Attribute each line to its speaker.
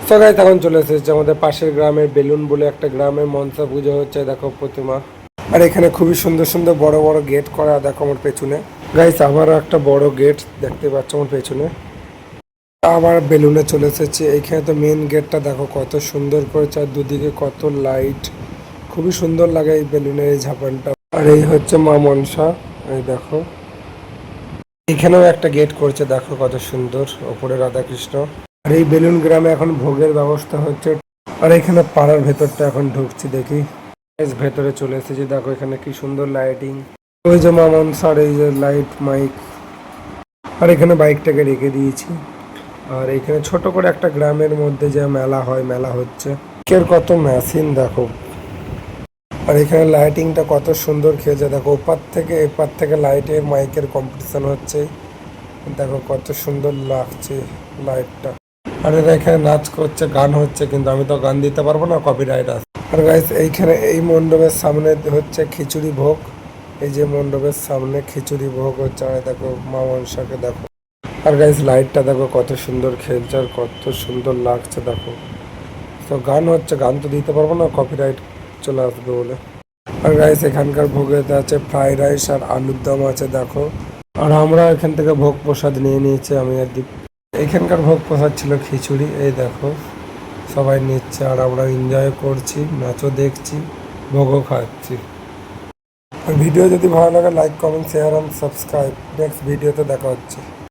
Speaker 1: তো গাইস এখন চলে এসেছে আমাদের পাশের গ্রামের বেলুন বলে একটা গ্রামের মনসা পুজো হচ্ছে, দেখো প্রতিমা। আর এখানে খুবই সুন্দর সুন্দর বড় বড় গেট করা, দেখো আমার পেছনে। গাইস আবারও একটা বড় গেট দেখতে পাচ্ছ আমার পেছনে। আবার বেলুনে চলে এসেছে। এখানে তো মেন গেটটা দেখো কত সুন্দর করেছে, আর দুদিকে কত লাইট, খুবই সুন্দর লাগে এই বেলুনের এই ঝাপানটা। আর এই হচ্ছে মা মনসা, এই দেখো। এখানেও একটা গেট করছে, দেখো কত সুন্দর, ওপরে রাধাকৃষ্ণ। আর এই বেলুন গ্রামে এখন ভোগের ব্যবস্থা হচ্ছে। আর এখানে পাড়ার ভেতরটা এখন ঢুকছি, দেখি ভেতরে চলে এসেছি। দেখো এখানে কি সুন্দর লাইটিং, ওই যে মা মনসার এই যে লাইট মাইক। আর এখানে বাইকটাকে রেখে দিয়েছি। আর এখানে ছোট করে একটা গ্রামের মধ্যে যে মেলা হয়, মেলা হচ্ছে। এর কত মেশিন দেখো। আর এখানে লাইটিংটা কত সুন্দর খেয়েছে, দেখো ওপার থেকে এপার থেকে লাইটের মাইকের কম্পিটিশন হচ্ছে। দেখো কত সুন্দর লাগছে লাইটটা। আর এরা এখানে নাচ করছে, গান হচ্ছে, কিন্তু আমি তো গান দিতে পারবো না, কপিরাইট আছে। আর গাইস এইখানে এই মণ্ডপের সামনে হচ্ছে খিচুড়ি ভোগ। এই যে মণ্ডপের সামনে খিচুড়ি ভোগ হচ্ছে। আর দেখো মা মনসাকে দেখো। আর গাইস লাইটটা দেখো কত সুন্দর খেলছে, আর কত সুন্দর লাগছে দেখো। তো গান হচ্ছে, গান তো দিতে পারবো না, কপিরাইট চলে আসবে বলে। আর গাইস এখানকার ভোগেতে আছে ফ্রাইড রাইস আর আলুর দম আছে, দেখো। আর আমরা এখান থেকে ভোগ প্রসাদ নিয়ে নিয়েছি, আমি আর দীপ। এখানকার ভোগ প্রসাদ ছিল খিচুড়ি, এই দেখো সবাই নিচ্ছে। আর আমরা এনজয় করছি, নাচও দেখছি, ভোগও খাচ্ছি। আর ভিডিও যদি ভালো লাগে like comment share and subscribe. Next ভিডিওতে দেখা হচ্ছে।